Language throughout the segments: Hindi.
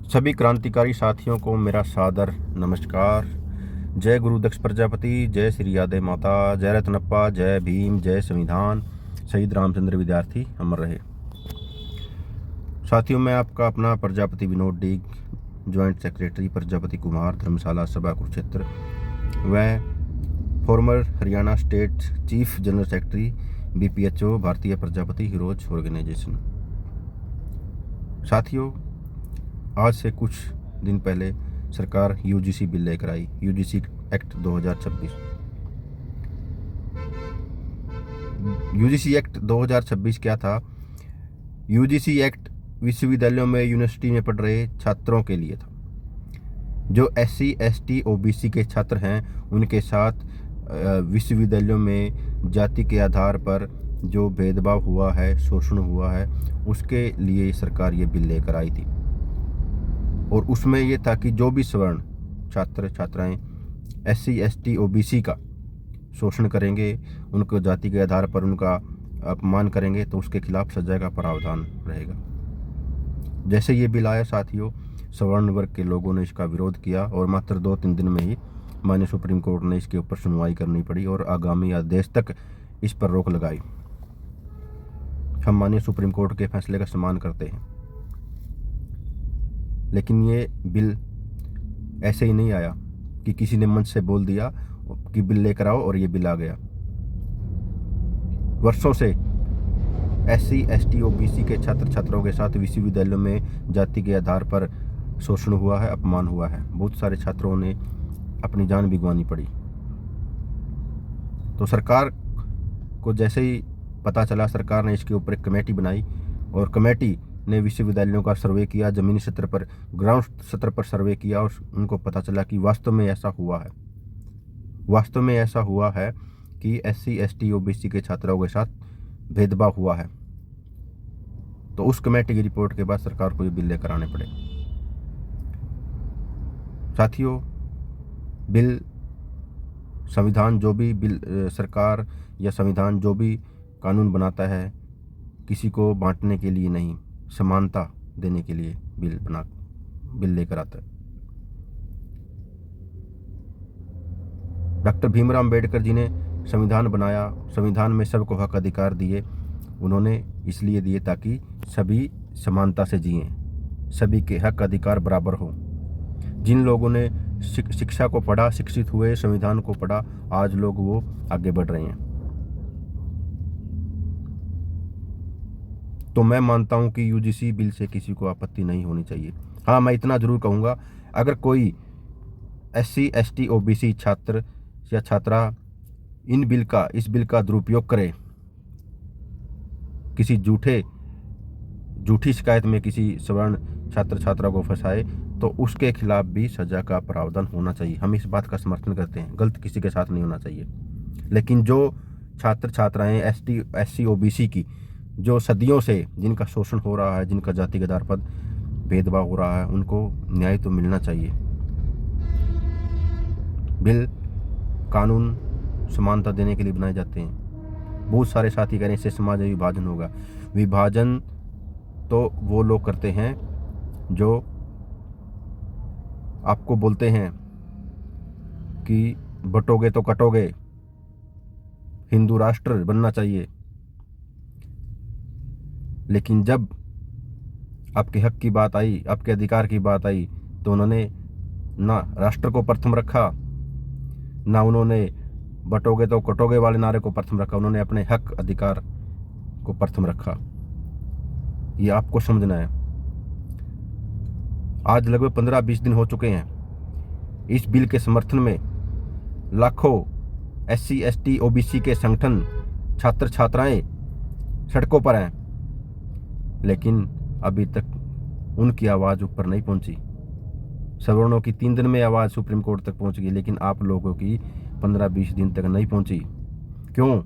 सभी क्रांतिकारी साथियों को मेरा सादर नमस्कार। जय गुरु दक्ष प्रजापति, जय श्री यादव माता, जय रत्नप्पा, जय भीम, जय संविधान, शहीद रामचंद्र विद्यार्थी अमर रहे। साथियों, मैं आपका अपना प्रजापति विनोद डीग, ज्वाइंट सेक्रेटरी प्रजापति कुमार, धर्मशाला सभा कुरुक्षेत्र व farmer Haryana state chief general secretary BPHO भारतीय प्रजापति हीरोज ऑर्गेनाइजेशन। साथियों, आज से कुछ दिन पहले सरकार UGC बिल लेकर आई, UGC एक्ट 2026। UGC एक्ट 2026 क्या था? UGC एक्ट विश्वविद्यालयों में, यूनिवर्सिटी में पढ़ रहे छात्रों के लिए था। जो SC ST OBC के छात्र हैं, उनके साथ विश्वविद्यालयों में जाति के आधार पर जो भेदभाव हुआ है, शोषण हुआ है, उसके लिए सरकार ये बिल लेकर आई थी। और उसमें ये था कि जो भी सवर्ण छात्र छात्राएं SC ST OBC का शोषण करेंगे, उनको जाति के आधार पर उनका अपमान करेंगे, तो उसके खिलाफ सजा का प्रावधान रहेगा। जैसे ये बिल आया साथियों, सवर्ण वर्ग के लोगों ने इसका विरोध किया और मात्र 2-3 दिन में ही माननीय सुप्रीम कोर्ट ने इसके ऊपर सुनवाई करनी पड़ी और आगामी आदेश तक इस पर रोक लगाई। हम माननीय सुप्रीम कोर्ट के फैसले का सम्मान करते हैं, लेकिन ये बिल ऐसे ही नहीं आया कि किसी ने मंच से बोल दिया कि बिल लेकर आओ और ये बिल आ गया। वर्षों से SC ST OBC के छात्र छात्राओं के साथ विश्वविद्यालयों में जाति के आधार पर शोषण हुआ है, अपमान हुआ है। बहुत सारे छात्रों ने अपनी जान भी गंवानी पड़ी। तो सरकार को जैसे ही पता चला, सरकार ने इसके ऊपर एक कमेटी बनाई और कमेटी ने विश्वविद्यालयों का सर्वे किया, जमीनी स्तर पर, ग्राउंड स्तर पर सर्वे किया और उनको पता चला कि वास्तव में ऐसा हुआ है। वास्तव में ऐसा हुआ है कि SC ST OBC के छात्रों के साथ भेदभाव हुआ है। तो उस कमेटी की रिपोर्ट के बाद सरकार को ये बिल लेकर आने पड़े। साथियों, बिल संविधान जो भी बिल सरकार या संविधान जो भी कानून बनाता है, किसी को बांटने के लिए नहीं, समानता देने के लिए बिल लेकर आता है। डॉक्टर भीमराव अंबेडकर जी ने संविधान बनाया, संविधान में सबको हक अधिकार दिए। उन्होंने इसलिए दिए ताकि सभी समानता से जिएं, सभी के हक अधिकार बराबर हो। जिन लोगों ने शिक्षा को पढ़ा, शिक्षित हुए, संविधान को पढ़ा, आज लोग वो आगे बढ़ रहे हैं। तो मैं मानता हूं कि UGC बिल से किसी को आपत्ति नहीं होनी चाहिए। हाँ, मैं इतना जरूर कहूँगा, अगर कोई SC ST OBC छात्र या छात्रा इस बिल का दुरुपयोग करे, किसी झूठी शिकायत में किसी सवर्ण छात्र छात्रा को फंसाए, तो उसके खिलाफ भी सजा का प्रावधान होना चाहिए। हम इस बात का समर्थन करते हैं, गलत किसी के साथ नहीं होना चाहिए। लेकिन जो छात्र छात्राएं ST SC OBC की, जो सदियों से जिनका शोषण हो रहा है, जिनका जाति के आधार पर भेदभाव हो रहा है, उनको न्याय तो मिलना चाहिए। बिल, कानून समानता देने के लिए बनाए जाते हैं। बहुत सारे साथी कह रहे हैं इससे समाज में विभाजन होगा। विभाजन तो वो लोग करते हैं जो आपको बोलते हैं कि बटोगे तो कटोगे, हिंदू राष्ट्र बनना चाहिए। लेकिन जब आपके हक की बात आई, आपके अधिकार की बात आई, तो उन्होंने ना राष्ट्र को प्रथम रखा, ना उन्होंने बटोगे तो कटोगे वाले नारे को प्रथम रखा। उन्होंने अपने हक अधिकार को प्रथम रखा। ये आपको समझना है। आज लगभग 15-20 दिन हो चुके हैं। इस बिल के समर्थन में लाखों SC ST OBC के संगठन, छात्र छात्राएं सड़कों पर हैं, लेकिन अभी तक उनकी आवाज़ ऊपर नहीं पहुंची। सवर्णों की 3 दिन में आवाज़ सुप्रीम कोर्ट तक पहुंच गई, लेकिन आप लोगों की 15-20 दिन तक नहीं पहुंची। क्यों?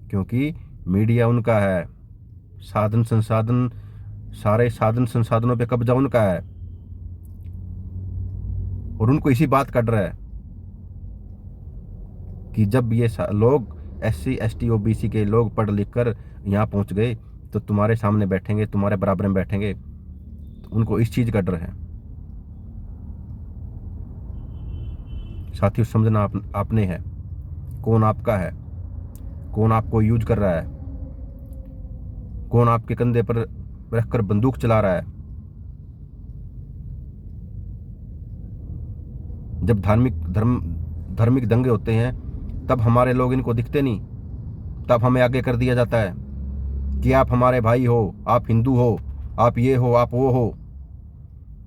क्योंकि मीडिया उनका है, सारे साधन संसाधनों पे कब्जा उनका है और उनको इसी बात का डर है कि जब ये लोग SC ST OBC के लोग पढ़ लिख कर यहाँ पहुँच गए, तो तुम्हारे सामने बैठेंगे, तुम्हारे बराबर में बैठेंगे। तो उनको इस चीज़ का डर है। साथियों, समझना आपने है। कौन आपका है, कौन आपको यूज कर रहा है, कौन आपके कंधे पर रखकर बंदूक चला रहा है। जब धार्मिक दंगे होते हैं तब हमारे लोग इनको दिखते नहीं, तब हमें आगे कर दिया जाता है कि आप हमारे भाई हो, आप हिंदू हो, आप ये हो, आप वो हो।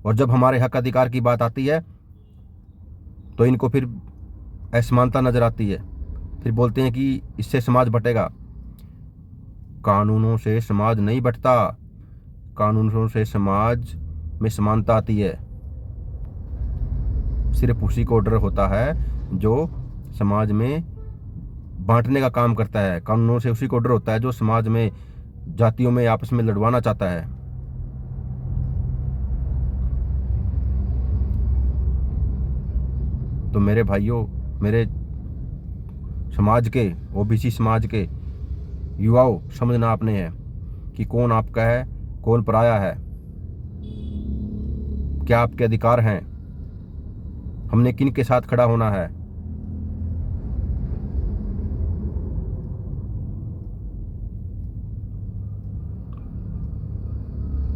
और जब हमारे हक अधिकार की बात आती है तो इनको फिर असमानता नजर आती है। फिर बोलते हैं कि इससे समाज बटेगा। कानूनों से समाज नहीं बटता, कानूनों से समाज में समानता आती है। सिर्फ उसी को डर होता है जो समाज में बांटने का काम करता है। कानूनों से उसी को डर होता है जो समाज में जातियों में आपस में लड़वाना चाहता है। तो मेरे भाइयों, मेरे समाज के, ओबीसी समाज के युवाओं, समझना आपने है कि कौन आपका है, कौन पराया है, क्या आपके अधिकार हैं, हमने किन के साथ खड़ा होना है।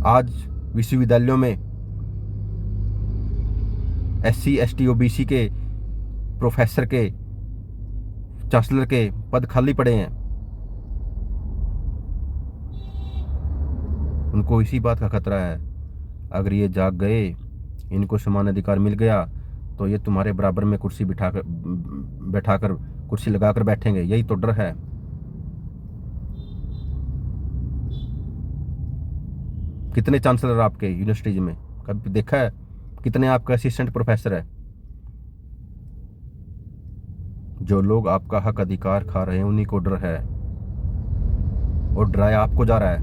आज विश्वविद्यालयों में SC ST OBC के प्रोफेसर के, चांसलर के पद खाली पड़े हैं। उनको इसी बात का खतरा है, अगर ये जाग गए, इनको समान अधिकार मिल गया तो ये तुम्हारे बराबर में कुर्सी बैठाकर कुर्सी लगाकर बैठेंगे। यही तो डर है। कितने चांसलर आपके यूनिवर्सिटीज में, कभी देखा है? कितने आपका असिस्टेंट प्रोफेसर है? जो लोग आपका हक अधिकार खा रहे हैं उन्हीं को डर है, और डराया आपको जा रहा है,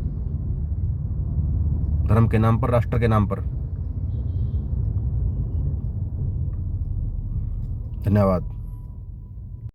धर्म के नाम पर, राष्ट्र के नाम पर। धन्यवाद।